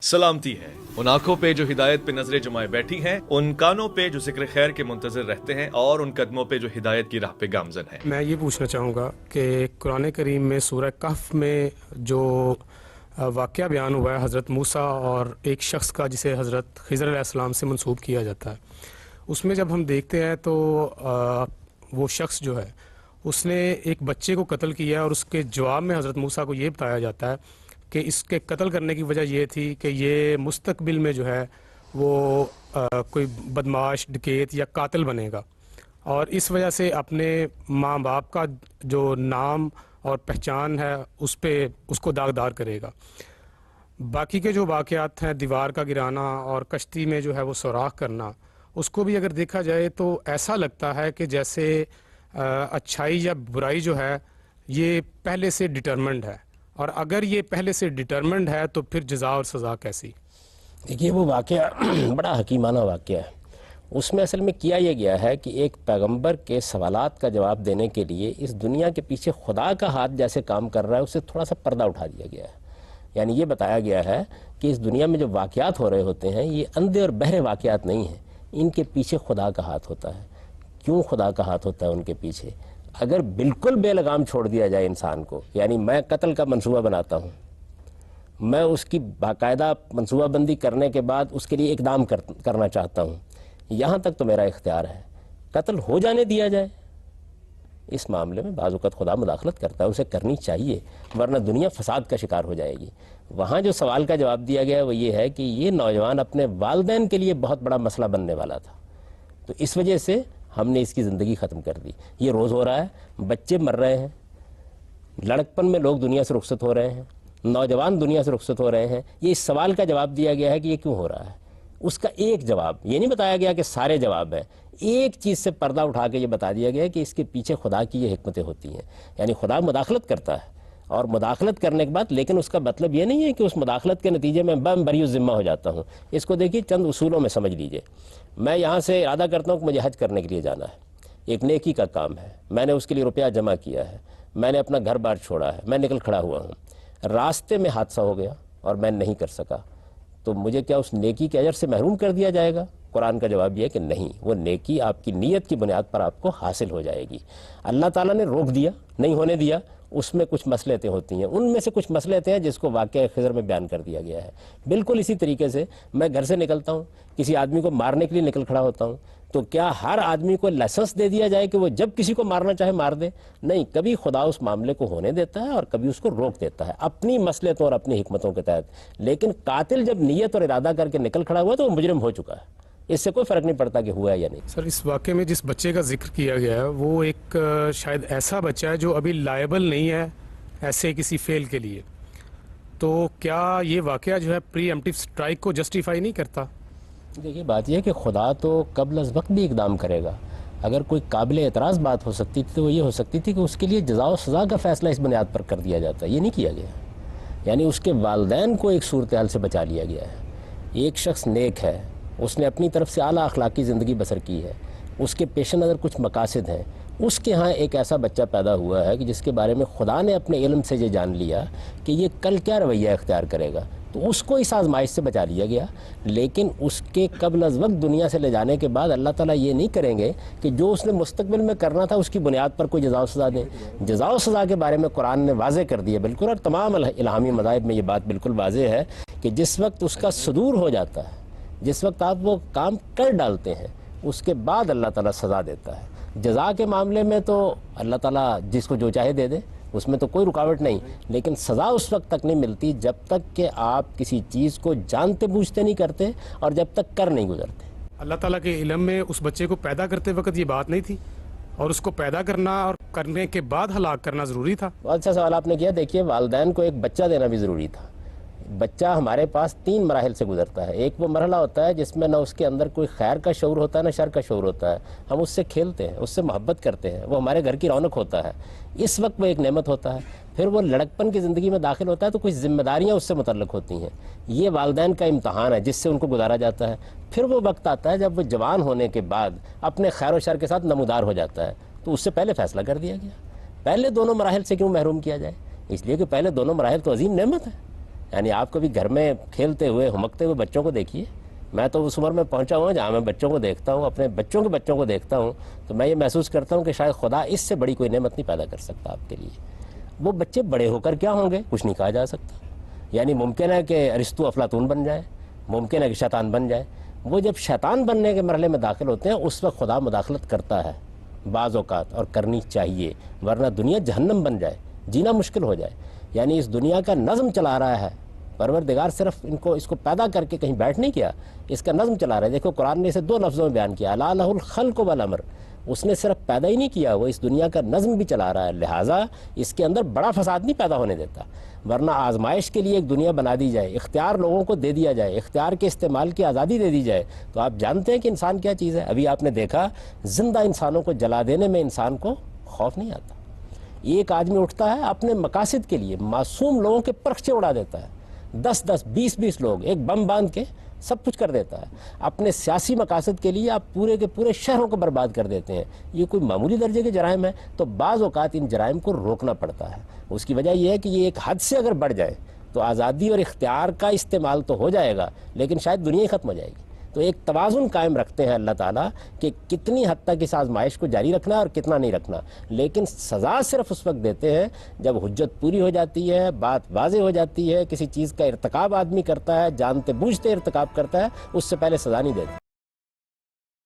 سلامتی ہے ان آنکھوں پہ جو ہدایت پہ نظریں جمائے بیٹھی ہیں، ان کانوں پہ جو ذکر خیر کے منتظر رہتے ہیں، اور ان قدموں پہ جو ہدایت کی راہ پہ گامزن ہیں۔ میں یہ پوچھنا چاہوں گا کہ قرآن کریم میں سورہ کہف میں جو واقعہ بیان ہوا ہے حضرت موسیٰ اور ایک شخص کا جسے حضرت خضر علیہ السلام سے منسوب کیا جاتا ہے، اس میں جب ہم دیکھتے ہیں تو وہ شخص جو ہے اس نے ایک بچے کو قتل کیا، اور اس کے جواب میں حضرت موسیٰ کو یہ بتایا جاتا ہے کہ اس کے قتل کرنے کی وجہ یہ تھی کہ یہ مستقبل میں جو ہے وہ کوئی بدمعاش، ڈکیت یا قاتل بنے گا، اور اس وجہ سے اپنے ماں باپ کا جو نام اور پہچان ہے اس کو داغدار کرے گا۔ باقی کے جو واقعات ہیں، دیوار کا گرانا اور کشتی میں جو ہے وہ سوراخ کرنا، اس کو بھی اگر دیکھا جائے تو ایسا لگتا ہے کہ جیسے اچھائی یا برائی جو ہے یہ پہلے سے ڈٹرمنڈ ہے، اور اگر یہ پہلے سے ڈٹرمنڈ ہے تو پھر جزا اور سزا کیسی؟ دیکھیے، وہ واقعہ بڑا حکیمانہ واقعہ ہے۔ اس میں اصل میں کیا یہ گیا ہے کہ ایک پیغمبر کے سوالات کا جواب دینے کے لیے اس دنیا کے پیچھے خدا کا ہاتھ جیسے کام کر رہا ہے، اسے تھوڑا سا پردہ اٹھا دیا گیا ہے۔ یعنی یہ بتایا گیا ہے کہ اس دنیا میں جو واقعات ہو رہے ہوتے ہیں یہ اندھے اور بہرے واقعات نہیں ہیں، ان کے پیچھے خدا کا ہاتھ ہوتا ہے۔ کیوں خدا کا ہاتھ ہوتا ہے ان کے پیچھے؟ اگر بالکل بے لگام چھوڑ دیا جائے انسان کو، یعنی میں قتل کا منصوبہ بناتا ہوں، میں اس کی باقاعدہ منصوبہ بندی کرنے کے بعد اس کے لیے اقدام کرنا چاہتا ہوں، یہاں تک تو میرا اختیار ہے، قتل ہو جانے دیا جائے، اس معاملے میں بعض اوقات خدا مداخلت کرتا ہے، اسے کرنی چاہیے، ورنہ دنیا فساد کا شکار ہو جائے گی۔ وہاں جو سوال کا جواب دیا گیا ہے وہ یہ ہے کہ یہ نوجوان اپنے والدین کے لیے بہت بڑا مسئلہ بننے والا تھا، تو اس وجہ سے ہم نے اس کی زندگی ختم کر دی۔ یہ روز ہو رہا ہے، بچے مر رہے ہیں، لڑکپن میں لوگ دنیا سے رخصت ہو رہے ہیں، نوجوان دنیا سے رخصت ہو رہے ہیں۔ یہ اس سوال کا جواب دیا گیا ہے کہ یہ کیوں ہو رہا ہے، اس کا ایک جواب، یہ نہیں بتایا گیا کہ سارے جواب ہیں، ایک چیز سے پردہ اٹھا کے یہ بتا دیا گیا کہ اس کے پیچھے خدا کی یہ حکمتیں ہوتی ہیں۔ یعنی خدا مداخلت کرتا ہے، اور مداخلت کرنے کے بعد، لیکن اس کا مطلب یہ نہیں ہے کہ اس مداخلت کے نتیجے میں بری الذمہ ہو جاتا ہوں۔ اس کو دیکھیے چند اصولوں میں سمجھ لیجئے۔ میں یہاں سے ارادہ کرتا ہوں کہ مجھے حج کرنے کے لیے جانا ہے، ایک نیکی کا کام ہے، میں نے اس کے لیے روپیہ جمع کیا ہے، میں نے اپنا گھر بار چھوڑا ہے، میں نکل کھڑا ہوا ہوں، راستے میں حادثہ ہو گیا اور میں نہیں کر سکا، تو مجھے کیا اس نیکی کے اجر سے محروم کر دیا جائے گا؟ قرآن کا جواب یہ ہے کہ نہیں، وہ نیکی آپ کی نیت کی بنیاد پر آپ کو حاصل ہو جائے گی۔ اللہ تعالیٰ نے روک دیا، نہیں ہونے دیا، اس میں کچھ مصلحتیں ہوتی ہیں، ان میں سے کچھ مصلحتیں ہیں جس کو واقعہ خضر میں بیان کر دیا گیا ہے۔ بالکل اسی طریقے سے میں گھر سے نکلتا ہوں، کسی آدمی کو مارنے کے لیے نکل کھڑا ہوتا ہوں، تو کیا ہر آدمی کو لائسنس دے دیا جائے کہ وہ جب کسی کو مارنا چاہے مار دے؟ نہیں، کبھی خدا اس معاملے کو ہونے دیتا ہے اور کبھی اس کو روک دیتا ہے اپنی مصلحتوں اور اپنی حکمتوں کے تحت۔ لیکن قاتل جب نیت اور ارادہ کر کے نکل کھڑا ہوا تو وہ مجرم ہو چکا ہے، اس سے کوئی فرق نہیں پڑتا کہ ہوا ہے یا نہیں۔ سر، اس واقعے میں جس بچے کا ذکر کیا گیا ہے وہ ایک شاید ایسا بچہ ہے جو ابھی لائبل نہیں ہے ایسے کسی فیل کے لیے، تو کیا یہ واقعہ جو ہے پری ایمپٹیو سٹرائک کو جسٹیفائی نہیں کرتا؟ دیکھیے، بات یہ ہے کہ خدا تو قبل از وقت بھی اقدام کرے گا۔ اگر کوئی قابل اعتراض بات ہو سکتی تھی تو وہ یہ ہو سکتی تھی کہ اس کے لیے جزا و سزا کا فیصلہ اس بنیاد پر کر دیا جاتا ہے، یہ نہیں کیا گیا۔ یعنی اس کے والدین کو ایک صورتحال سے بچا لیا گیا ہے۔ ایک شخص نیک ہے، اس نے اپنی طرف سے اعلیٰ اخلاقی زندگی بسر کی ہے، اس کے پیش نظر کچھ مقاصد ہیں، اس کے ہاں ایک ایسا بچہ پیدا ہوا ہے کہ جس کے بارے میں خدا نے اپنے علم سے یہ جان لیا کہ یہ کل کیا رویہ اختیار کرے گا، تو اس کو اس آزمائش سے بچا لیا گیا۔ لیکن اس کے قبل از وقت دنیا سے لے جانے کے بعد اللہ تعالیٰ یہ نہیں کریں گے کہ جو اس نے مستقبل میں کرنا تھا اس کی بنیاد پر کوئی جزا و سزا دیں۔ جزا و سزا کے بارے میں قرآن نے واضح کر دیا بالکل، اور تمام الہامی مذاہب میں یہ بات بالکل واضح ہے کہ جس وقت اس کا صدور ہو جاتا ہے، جس وقت آپ وہ کام کر ڈالتے ہیں، اس کے بعد اللہ تعالیٰ سزا دیتا ہے۔ جزا کے معاملے میں تو اللہ تعالیٰ جس کو جو چاہے دے دے، اس میں تو کوئی رکاوٹ نہیں، لیکن سزا اس وقت تک نہیں ملتی جب تک کہ آپ کسی چیز کو جانتے بوجھتے نہیں کرتے اور جب تک کر نہیں گزرتے۔ اللہ تعالیٰ کے علم میں اس بچے کو پیدا کرتے وقت یہ بات نہیں تھی، اور اس کو پیدا کرنا اور کرنے کے بعد ہلاک کرنا ضروری تھا؟ بہت اچھا سوال آپ نے کیا۔ دیکھیے، والدین کو ایک بچہ دینا بھی ضروری تھا۔ بچہ ہمارے پاس 3 مراحل سے گزرتا ہے۔ ایک وہ مرحلہ ہوتا ہے جس میں نہ اس کے اندر کوئی خیر کا شعور ہوتا ہے نہ شر کا شعور ہوتا ہے، ہم اس سے کھیلتے ہیں، اس سے محبت کرتے ہیں، وہ ہمارے گھر کی رونق ہوتا ہے، اس وقت وہ ایک نعمت ہوتا ہے۔ پھر وہ لڑکپن کی زندگی میں داخل ہوتا ہے تو کچھ ذمہ داریاں اس سے متعلق ہوتی ہیں، یہ والدین کا امتحان ہے جس سے ان کو گزارا جاتا ہے۔ پھر وہ وقت آتا ہے جب وہ جوان ہونے کے بعد اپنے خیر و شر کے ساتھ نمودار ہو جاتا ہے، تو اس سے پہلے فیصلہ کر دیا گیا۔ پہلے دونوں مراحل سے کیوں محروم کیا جائے؟ اس لیے کہ پہلے دونوں مراحل تو عظیم نعمت ہے۔ یعنی آپ کبھی گھر میں کھیلتے ہوئے ہمکتے ہوئے بچوں کو دیکھیے. میں تو اس عمر میں پہنچا ہوں جہاں میں بچوں کو دیکھتا ہوں, اپنے بچوں کے بچوں کو دیکھتا ہوں, تو میں یہ محسوس کرتا ہوں کہ شاید خدا اس سے بڑی کوئی نعمت نہیں پیدا کر سکتا آپ کے لیے. وہ بچے بڑے ہو کر کیا ہوں گے کچھ نہیں کہا جا سکتا. یعنی ممکن ہے کہ ارسطو افلاطون بن جائے, ممکن ہے کہ شیطان بن جائے. وہ جب شیطان بننے کے مرحلے میں داخل ہوتے ہیں اس وقت خدا مداخلت کرتا ہے بعض اوقات, اور کرنی چاہیے, ورنہ دنیا جہنم بن جائے, جینا مشکل ہو جائے. یعنی اس دنیا کا نظم چلا رہا ہے پروردگار, صرف اس کو پیدا کر کے کہیں بیٹھ نہیں کیا, اس کا نظم چلا رہا ہے. دیکھو قرآن نے اسے 2 لفظوں میں بیان کیا, الا لہ الخلق والامر. اس نے صرف پیدا ہی نہیں کیا, وہ اس دنیا کا نظم بھی چلا رہا ہے, لہٰذا اس کے اندر بڑا فساد نہیں پیدا ہونے دیتا. ورنہ آزمائش کے لیے ایک دنیا بنا دی جائے, اختیار لوگوں کو دے دیا جائے, اختیار کے استعمال کی آزادی دے دی جائے, تو آپ جانتے ہیں کہ انسان کیا چیز ہے. ابھی آپ نے دیکھا زندہ انسانوں کو جلا دینے میں انسان کو خوف نہیں آتا. ایک آدمی اٹھتا ہے اپنے مقاصد کے لیے معصوم لوگوں کے پرخچے اڑا دیتا ہے, 10-10 20-20 لوگ ایک بم باندھ کے سب کچھ کر دیتا ہے. اپنے سیاسی مقاصد کے لیے آپ پورے کے پورے شہروں کو برباد کر دیتے ہیں. یہ کوئی معمولی درجے کے جرائم ہیں. تو بعض اوقات ان جرائم کو روکنا پڑتا ہے. اس کی وجہ یہ ہے کہ یہ ایک حد سے اگر بڑھ جائے تو آزادی اور اختیار کا استعمال تو ہو جائے گا, لیکن شاید دنیا ہی ختم ہو جائے گی. تو ایک توازن قائم رکھتے ہیں اللہ تعالیٰ کہ کتنی حد تک اس آزمائش کو جاری رکھنا ہے اور کتنا نہیں رکھنا. لیکن سزا صرف اس وقت دیتے ہیں جب حجت پوری ہو جاتی ہے, بات واضح ہو جاتی ہے, کسی چیز کا ارتکاب آدمی کرتا ہے, جانتے بوجھتے ارتکاب کرتا ہے, اس سے پہلے سزا نہیں دیتے.